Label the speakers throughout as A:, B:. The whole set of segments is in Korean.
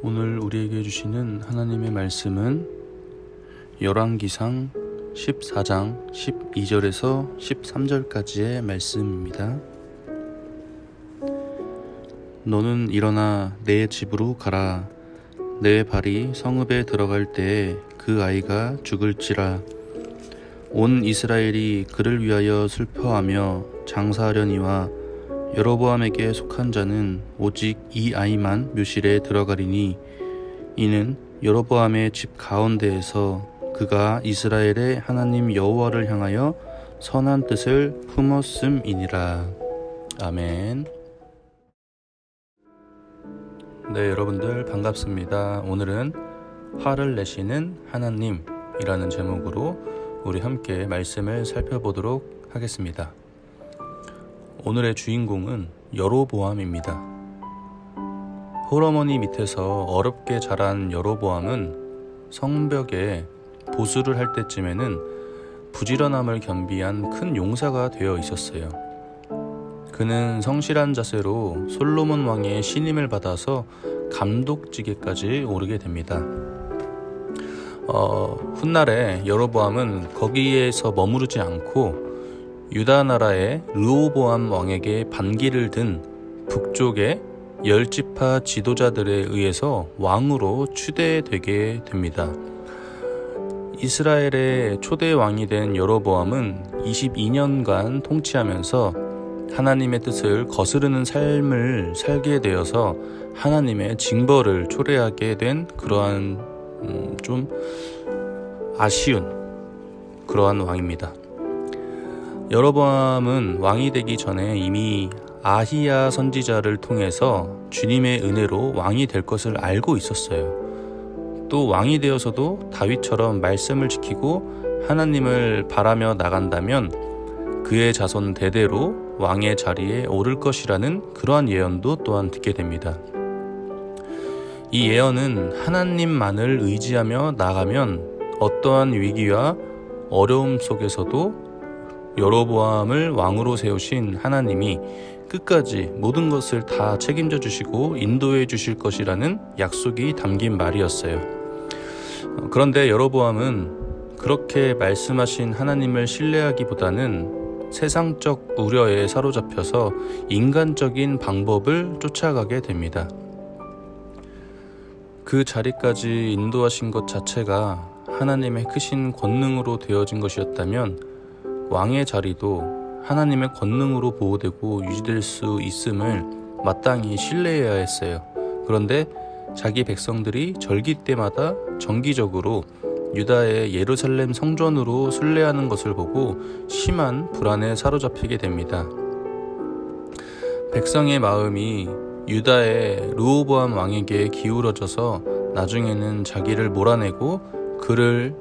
A: 오늘 우리에게 주시는 하나님의 말씀은 열왕기상 14장 12절에서 13절까지의 말씀입니다. 너는 일어나 내 집으로 가라. 내 발이 성읍에 들어갈 때에 그 아이가 죽을지라. 온 이스라엘이 그를 위하여 슬퍼하며 장사하려니와 여로보암에게 속한 자는 오직 이 아이만 묘실에 들어가리니 이는 여로보암의 집 가운데에서 그가 이스라엘의 하나님 여호와를 향하여 선한 뜻을 품었음이니라. 아멘. 네, 여러분들 반갑습니다. 오늘은 화를 내시는 하나님이라는 제목으로 우리 함께 말씀을 살펴보도록 하겠습니다. 오늘의 주인공은 여로보암입니다. 홀어머니 밑에서 어렵게 자란 여로보암은 성벽에 보수를 할 때쯤에는 부지런함을 겸비한 큰 용사가 되어 있었어요. 그는 성실한 자세로 솔로몬 왕의 신임을 받아서 감독직에까지 오르게 됩니다. 훗날에 여로보암은 거기에서 머무르지 않고 유다 나라의 르호보암 왕에게 반기를 든 북쪽의 10지파 지도자들에 의해서 왕으로 추대되게 됩니다. 이스라엘의 초대 왕이 된 여로보암은 22년간 통치하면서 하나님의 뜻을 거스르는 삶을 살게 되어서 하나님의 징벌을 초래하게 된 그러한 좀 아쉬운 그러한 왕입니다. 여로보암은 왕이 되기 전에 이미 아히야 선지자를 통해서 주님의 은혜로 왕이 될 것을 알고 있었어요. 또 왕이 되어서도 다윗처럼 말씀을 지키고 하나님을 바라며 나간다면 그의 자손 대대로 왕의 자리에 오를 것이라는 그러한 예언도 또한 듣게 됩니다. 이 예언은 하나님만을 의지하며 나가면 어떠한 위기와 어려움 속에서도 여로보암을 왕으로 세우신 하나님이 끝까지 모든 것을 다 책임져 주시고 인도해 주실 것이라는 약속이 담긴 말이었어요. 그런데 여로보암은 그렇게 말씀하신 하나님을 신뢰하기보다는 세상적 우려에 사로잡혀서 인간적인 방법을 쫓아가게 됩니다. 그 자리까지 인도하신 것 자체가 하나님의 크신 권능으로 되어진 것이었다면 왕의 자리도 하나님의 권능으로 보호되고 유지될 수 있음을 마땅히 신뢰해야 했어요. 그런데 자기 백성들이 절기 때마다 정기적으로 유다의 예루살렘 성전으로 순례하는 것을 보고 심한 불안에 사로잡히게 됩니다. 백성의 마음이 유다의 르호보암 왕에게 기울어져서 나중에는 자기를 몰아내고 그를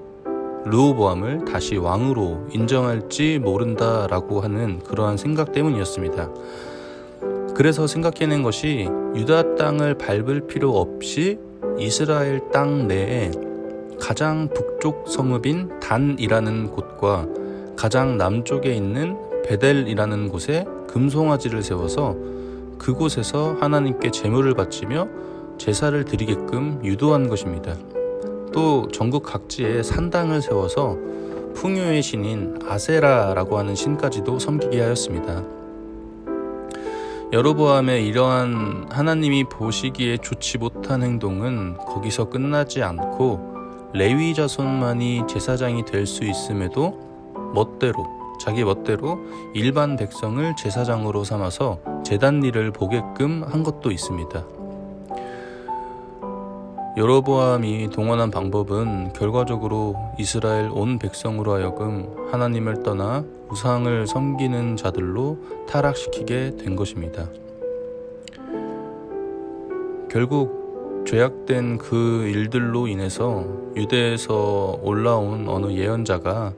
A: 르호보암을 다시 왕으로 인정할지 모른다라고 하는 그러한 생각 때문이었습니다. 그래서 생각해낸 것이 유다 땅을 밟을 필요 없이 이스라엘 땅 내에 가장 북쪽 성읍인 단이라는 곳과 가장 남쪽에 있는 베델이라는 곳에 금송아지를 세워서 그곳에서 하나님께 제물을 바치며 제사를 드리게끔 유도한 것입니다. 또 전국 각지에 산당을 세워서 풍요의 신인 아세라라고 하는 신까지도 섬기게 하였습니다. 여로보암의 이러한 하나님이 보시기에 좋지 못한 행동은 거기서 끝나지 않고 레위 자손만이 제사장이 될 수 있음에도 자기 멋대로 일반 백성을 제사장으로 삼아서 제단 일을 보게끔 한 것도 있습니다. 여로보암이 동원한 방법은 결과적으로 이스라엘 온 백성으로 하여금 하나님을 떠나 우상을 섬기는 자들로 타락시키게 된 것입니다. 결국 죄악된 그 일들로 인해서 유대에서 올라온 어느 예언자가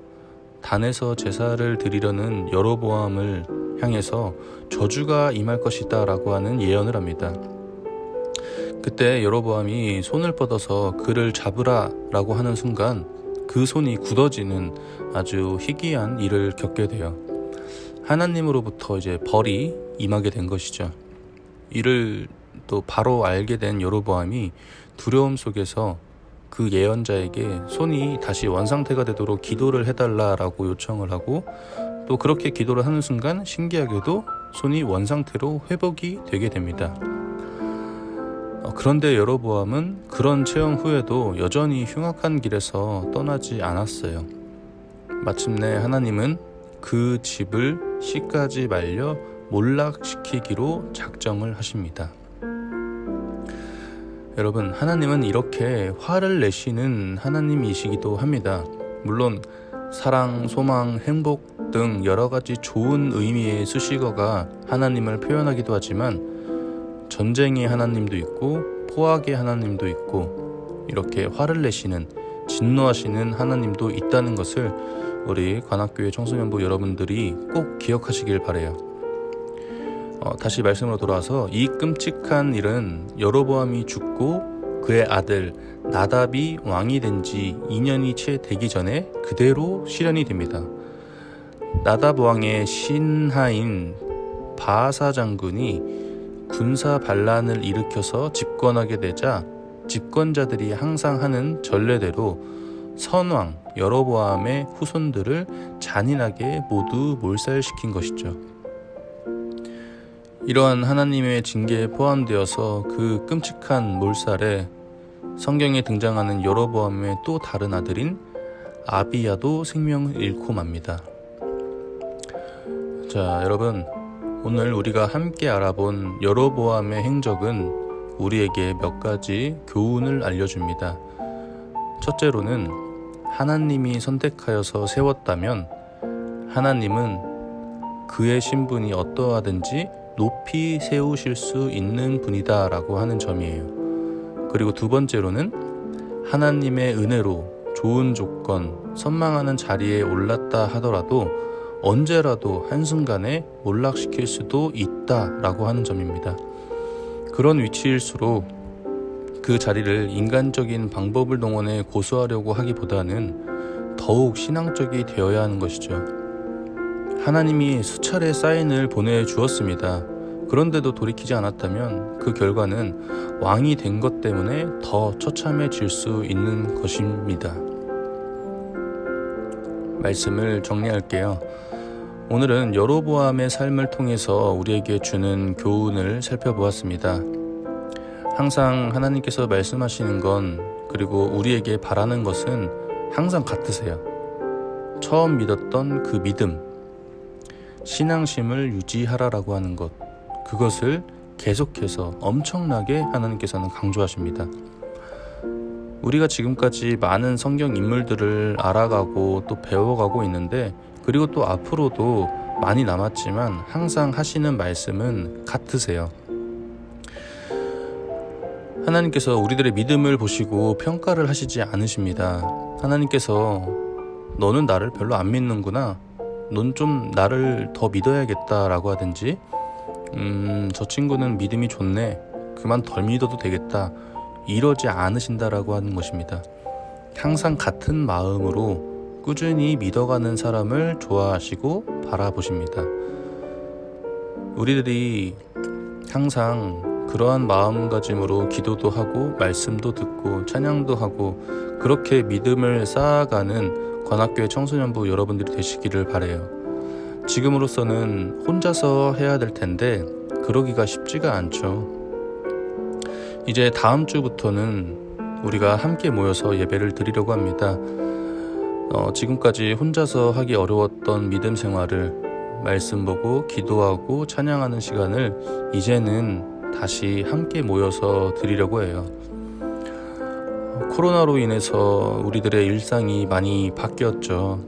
A: 단에서 제사를 드리려는 여로보암을 향해서 저주가 임할 것이다 라고 하는 예언을 합니다. 그때 여로보암이 손을 뻗어서 그를 잡으라 라고 하는 순간 그 손이 굳어지는 아주 희귀한 일을 겪게 돼요. 하나님으로부터 이제 벌이 임하게 된 것이죠. 이를 또 바로 알게 된 여로보암이 두려움 속에서 그 예언자에게 손이 다시 원상태가 되도록 기도를 해달라라고 요청을 하고, 또 그렇게 기도를 하는 순간 신기하게도 손이 원상태로 회복이 되게 됩니다. 그런데 여로보암은 그런 체험 후에도 여전히 흉악한 길에서 떠나지 않았어요. 마침내 하나님은 그 집을 씨까지 말려 몰락시키기로 작정을 하십니다. 여러분, 하나님은 이렇게 화를 내시는 하나님이시기도 합니다. 물론 사랑, 소망, 행복 등 여러 가지 좋은 의미의 수식어가 하나님을 표현하기도 하지만 전쟁의 하나님도 있고 포악의 하나님도 있고 이렇게 화를 내시는, 진노하시는 하나님도 있다는 것을 우리 관악교회 청소년부 여러분들이 꼭 기억하시길 바라요. 다시 말씀으로 돌아와서 이 끔찍한 일은 여로보암이 죽고 그의 아들 나답이 왕이 된 지 2년이 채 되기 전에 그대로 실현이 됩니다. 나답 왕의 신하인 바아사 장군이 군사 반란을 일으켜서 집권하게 되자 집권자들이 항상 하는 전례대로 선왕 여로보암의 후손들을 잔인하게 모두 몰살시킨 것이죠. 이러한 하나님의 징계에 포함되어서 그 끔찍한 몰살에 성경에 등장하는 여로보암의 또 다른 아들인 아비야도 생명을 잃고 맙니다. 자, 여러분, 오늘 우리가 함께 알아본 여로보암의 행적은 우리에게 몇 가지 교훈을 알려줍니다. 첫째로는 하나님이 선택하여서 세웠다면 하나님은 그의 신분이 어떠하든지 높이 세우실 수 있는 분이다 라고 하는 점이에요. 그리고 두 번째로는 하나님의 은혜로 좋은 조건, 선망하는 자리에 올랐다 하더라도 언제라도 한순간에 몰락시킬 수도 있다 라고 하는 점입니다. 그런 위치일수록 그 자리를 인간적인 방법을 동원해 고수하려고 하기보다는 더욱 신앙적이 되어야 하는 것이죠. 하나님이 수차례 사인을 보내주었습니다. 그런데도 돌이키지 않았다면 그 결과는 왕이 된 것 때문에 더 처참해질 수 있는 것입니다. 말씀을 정리할게요. 오늘은 여로보암의 삶을 통해서 우리에게 주는 교훈을 살펴보았습니다. 항상 하나님께서 말씀하시는 건, 그리고 우리에게 바라는 것은 항상 같으세요. 처음 믿었던 그 믿음, 신앙심을 유지하라라고 하는 것, 그것을 계속해서 엄청나게 하나님께서는 강조하십니다. 우리가 지금까지 많은 성경 인물들을 알아가고 또 배워가고 있는데, 그리고 또 앞으로도 많이 남았지만 항상 하시는 말씀은 같으세요. 하나님께서 우리들의 믿음을 보시고 평가를 하시지 않으십니다. 하나님께서 너는 나를 별로 안 믿는구나, 넌 좀 나를 더 믿어야겠다 라고 하든지, 저 친구는 믿음이 좋네, 그만 덜 믿어도 되겠다, 이러지 않으신다라고 하는 것입니다. 항상 같은 마음으로 꾸준히 믿어가는 사람을 좋아하시고 바라보십니다. 우리들이 항상 그러한 마음가짐으로 기도도 하고 말씀도 듣고 찬양도 하고 그렇게 믿음을 쌓아가는 관악교회 청소년부 여러분들이 되시기를 바라요. 지금으로서는 혼자서 해야 될 텐데 그러기가 쉽지가 않죠. 이제 다음 주부터는 우리가 함께 모여서 예배를 드리려고 합니다. 지금까지 혼자서 하기 어려웠던 믿음 생활을 말씀 보고 기도하고 찬양하는 시간을 이제는 다시 함께 모여서 드리려고 해요. 코로나로 인해서 우리들의 일상이 많이 바뀌었죠.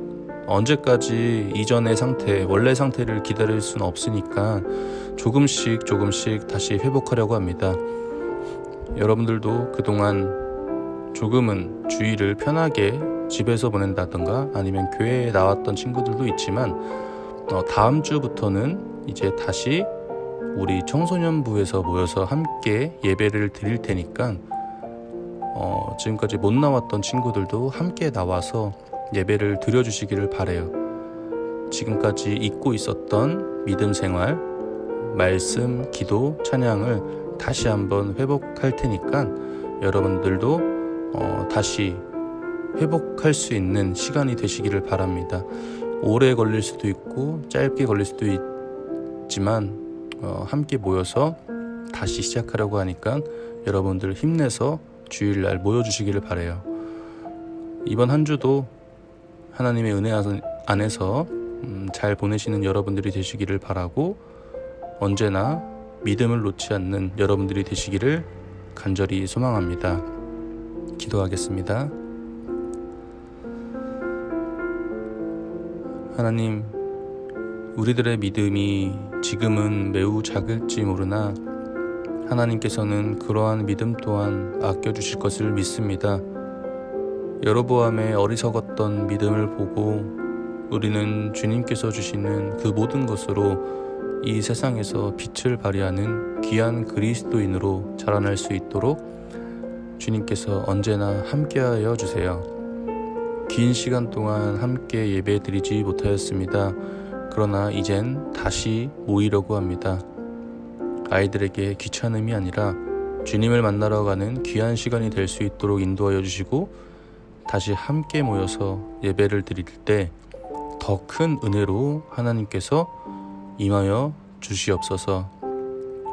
A: 언제까지 이전의 상태, 원래 상태를 기다릴 수는 없으니까 조금씩 다시 회복하려고 합니다. 여러분들도 그동안 조금은 주일을 편하게 집에서 보낸다던가 아니면 교회에 나왔던 친구들도 있지만 다음 주부터는 이제 다시 우리 청소년부에서 모여서 함께 예배를 드릴 테니까 지금까지 못 나왔던 친구들도 함께 나와서 예배를 드려주시기를 바라요. 지금까지 잊고 있었던 믿음 생활, 말씀, 기도, 찬양을 다시 한번 회복할 테니까 여러분들도 다시 회복할 수 있는 시간이 되시기를 바랍니다. 오래 걸릴 수도 있고 짧게 걸릴 수도 있지만 함께 모여서 다시 시작하려고 하니까 여러분들 힘내서 주일날 모여주시기를 바라요. 이번 한 주도 하나님의 은혜 안에서 잘 보내시는 여러분들이 되시기를 바라고, 언제나 믿음을 놓지 않는 여러분들이 되시기를 간절히 소망합니다. 기도하겠습니다. 하나님, 우리들의 믿음이 지금은 매우 작을지 모르나 하나님께서는 그러한 믿음 또한 아껴주실 것을 믿습니다. 여로보암의 어리석었던 믿음을 보고 우리는 주님께서 주시는 그 모든 것으로 이 세상에서 빛을 발휘하는 귀한 그리스도인으로 자라날 수 있도록 주님께서 언제나 함께하여 주세요. 긴 시간 동안 함께 예배드리지 못하였습니다. 그러나 이젠 다시 모이려고 합니다. 아이들에게 귀찮음이 아니라 주님을 만나러 가는 귀한 시간이 될 수 있도록 인도하여 주시고, 다시 함께 모여서 예배를 드릴 때 더 큰 은혜로 하나님께서 임하여 주시옵소서.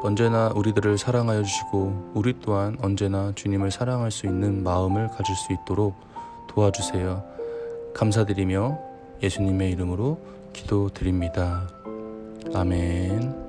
A: 언제나 우리들을 사랑하여 주시고 우리 또한 언제나 주님을 사랑할 수 있는 마음을 가질 수 있도록 도와주세요. 감사드리며 예수님의 이름으로 기도드립니다. 아멘.